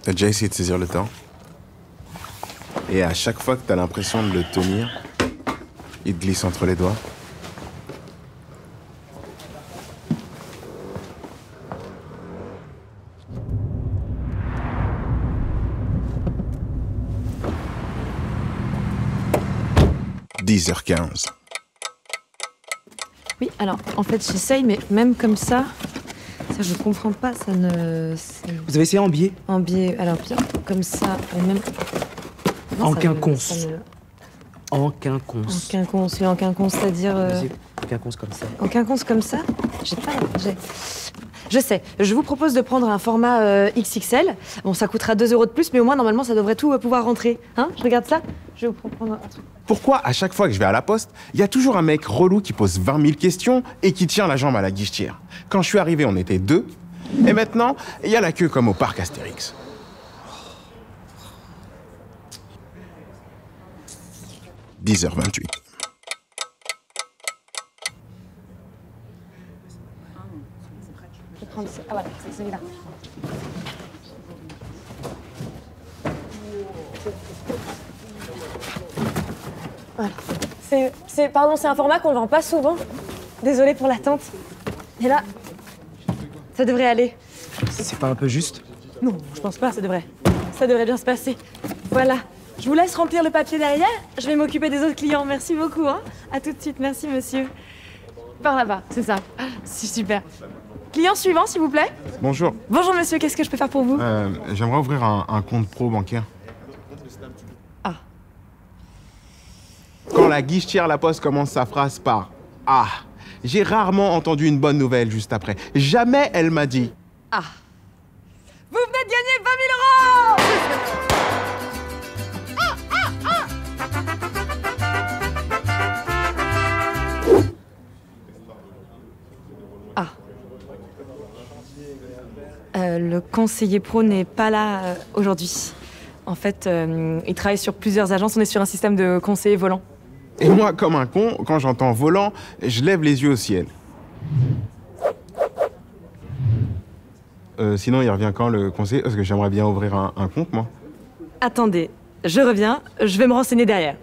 T'as déjà essayé de saisir le temps? Et à chaque fois que t'as l'impression de le tenir, il te glisse entre les doigts. « 10h15. » Oui, alors, en fait, j'essaye, mais même comme ça, je comprends pas, ça ne... Vous avez essayé en biais? En biais, alors bien, comme ça, et même... Non, En ça quinconce. me- En quinconce. En quinconce, oui, en quinconce, c'est-à-dire... En quinconce comme ça. En quinconce comme ça? Je sais, je vous propose de prendre un format XXL. Bon, ça coûtera 2 € de plus, mais au moins, normalement, ça devrait tout pouvoir rentrer. Hein? Je regarde ça. Je vais vous prendre un truc. Pourquoi, à chaque fois que je vais à la poste, il y a toujours un mec relou qui pose 20 000 questions et qui tient la jambe à la guichetière? Quand je suis arrivé, on était 2. Et maintenant, il y a la queue comme au parc Astérix. « 10h28. » Je vais prendre ça. Ah voilà, c'est celui-là. Voilà. Pardon, c'est un format qu'on ne vend pas souvent. Désolée pour l'attente. Et là, ça devrait aller. C'est pas un peu juste? Non, je pense pas, ça devrait bien se passer. Voilà. Je vous laisse remplir le papier derrière. Je vais m'occuper des autres clients. Merci beaucoup. Hein. À tout de suite. Merci, monsieur. Par là-bas, c'est ça. C'est super. Client suivant, s'il vous plaît. Bonjour. Bonjour, monsieur. Qu'est-ce que je peux faire pour vous? J'aimerais ouvrir un compte pro bancaire. Ah. Quand la guichetière La Poste commence sa phrase par « Ah », j'ai rarement entendu une bonne nouvelle juste après. Jamais elle m'a dit « Ah. Vous venez de gagner 20 000 €! Ah. Le conseiller pro n'est pas là aujourd'hui. En fait, il travaille sur plusieurs agences. On est sur un système de conseiller volant. » Et moi, comme un con, quand j'entends « volant », je lève les yeux au ciel. Sinon, il revient quand, le conseiller? Parce que j'aimerais bien ouvrir un compte, moi. Attendez, je reviens. Je vais me renseigner derrière.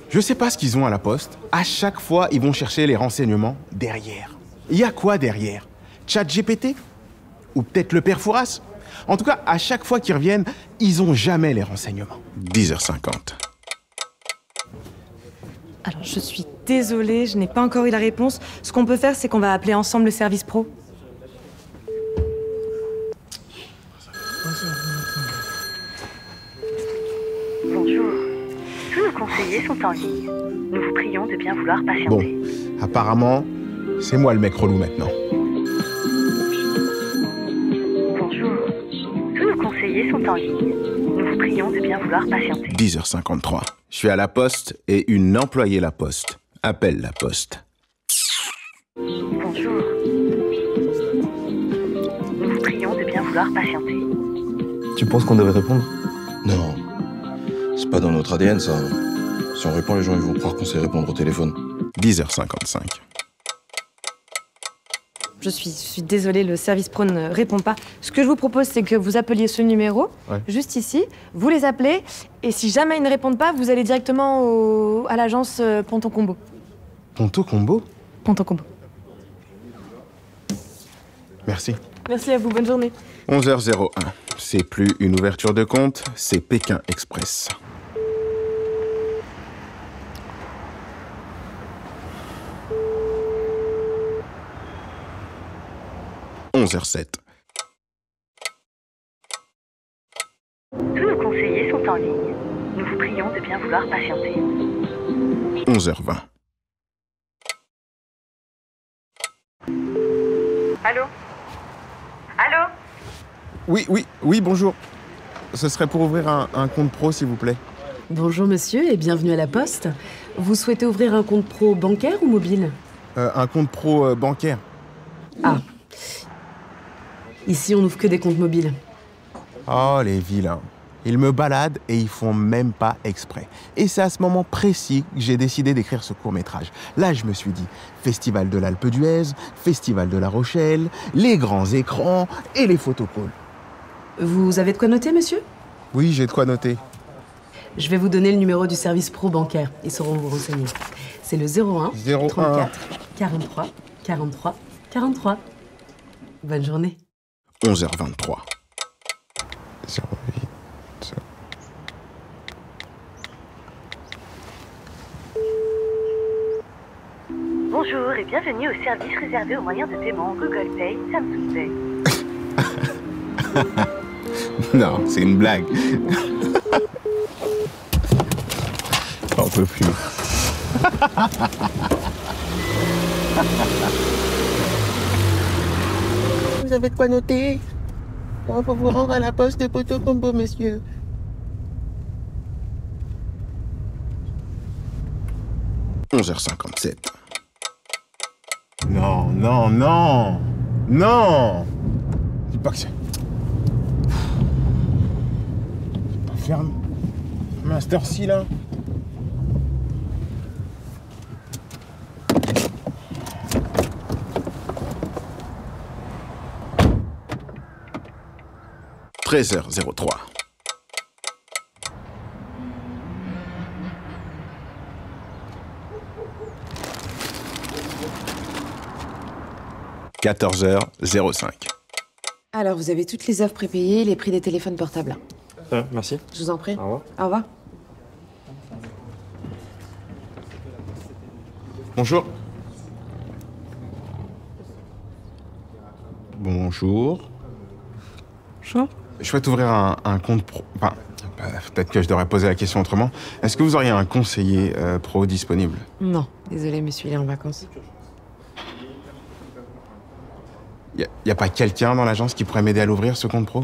Je sais pas ce qu'ils ont à la Poste. À chaque fois, ils vont chercher les renseignements derrière. Il y a quoi derrière? ChatGPT? Ou peut-être le père Fouras? En tout cas, à chaque fois qu'ils reviennent, ils ont jamais les renseignements. 10h50. Alors, je suis désolée, je n'ai pas encore eu la réponse. Ce qu'on peut faire, c'est qu'on va appeler ensemble le service pro. Bonjour. Tous nos conseillers sont en ligne. Nous vous prions de bien vouloir Bon, patienter. apparemment, c'est moi le mec relou maintenant. Bonjour. Tous nos conseillers sont en ligne. Nous vous prions de bien vouloir patienter. 10h53. Je suis à la Poste et une employée La Poste appelle La Poste. Bonjour. Nous vous prions de bien vouloir patienter. Tu penses qu'on devrait répondre? Non, c'est pas dans notre ADN ça. Si on répond, les gens ils vont croire qu'on sait répondre au téléphone. 10h55. Je suis désolée, le service pro ne répond pas. Ce que je vous propose, c'est que vous appeliez ce numéro, juste ici, vous les appelez, et si jamais ils ne répondent pas, vous allez directement à l'agence Ponton Combo. Ponto Combo? Ponton Combo. Merci. Merci à vous, bonne journée. 11h01. C'est plus une ouverture de compte, c'est Pékin Express. « 11h07. » Tous nos conseillers sont en ligne. Nous vous prions de bien vouloir patienter. 11h20. Allô? Allô? Oui, bonjour. Ce serait pour ouvrir un compte pro, s'il vous plaît. Bonjour monsieur et bienvenue à la Poste. Vous souhaitez ouvrir un compte pro bancaire ou mobile? Un compte pro bancaire. Ah. Ici on n'ouvre que des comptes mobiles. Oh, les vilains. Ils me baladent et ils font même pas exprès. Et c'est à ce moment précis que j'ai décidé d'écrire ce court-métrage. Là, je me suis dit, Festival de l'Alpe d'Huez, Festival de La Rochelle, les grands écrans et les photocalls. Vous avez de quoi noter, monsieur? Oui, j'ai de quoi noter. Je vais vous donner le numéro du service pro bancaire. Ils sauront vous renseigner. C'est le 01 01 34 43 43 43. Bonne journée. 11h23. 08. Bonjour et bienvenue au service réservé aux moyens de paiement Google Pay, Samsung Pay. Non, c'est une blague. J'en peux plus. Vous avez de quoi noter? On va vous rendre à la poste de Poto Combo, monsieur. – 11h57. Non, non, non. Non. Dis pas que c'est... Ferme. Mais à cette heure-ci, là. – 13h03. – 14h05. Alors, vous avez toutes les offres prépayées, les prix des téléphones portables. Merci. Je vous en prie. Au revoir. Au revoir. Bonjour. Bonjour. Bonjour. Je souhaite ouvrir un compte pro... Enfin, peut-être que je devrais poser la question autrement. Est-ce que vous auriez un conseiller pro disponible? Non, désolé, monsieur, il est en vacances. Y a pas quelqu'un dans l'agence qui pourrait m'aider à l'ouvrir, ce compte pro?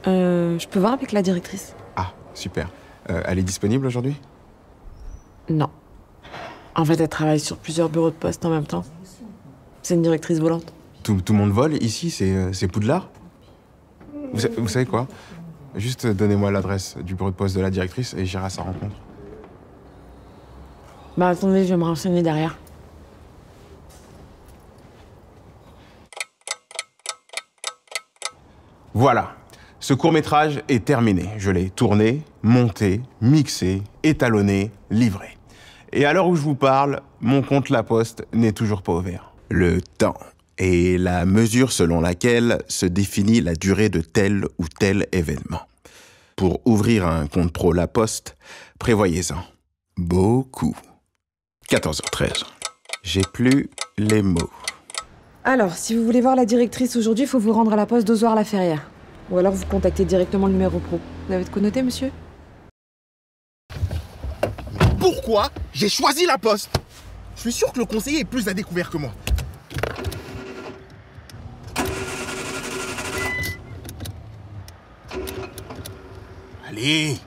Je peux voir avec la directrice? Ah, super. Elle est disponible aujourd'hui? Non. En fait, elle travaille sur plusieurs bureaux de poste en même temps. C'est une directrice volante. Tout le monde vole ici? C'est Poudlard? Vous savez quoi? Juste donnez-moi l'adresse du bureau de poste de la directrice et j'irai à sa rencontre. Bah attendez, je vais me renseigner derrière. Voilà. Ce court-métrage est terminé. Je l'ai tourné, monté, mixé, étalonné, livré. Et à l'heure où je vous parle, mon compte La Poste n'est toujours pas ouvert. Le temps est la mesure selon laquelle se définit la durée de tel ou tel événement. Pour ouvrir un compte pro La Poste, prévoyez-en beaucoup. 14h13. J'ai plus les mots. Alors, si vous voulez voir la directrice aujourd'hui, il faut vous rendre à la poste d'Ozoir-la-Ferrière. Ou alors vous contactez directement le numéro pro. Vous avez de quoi noter, monsieur? Pourquoi j'ai choisi La Poste? Je suis sûr que le conseiller est plus à découvert que moi. Allez.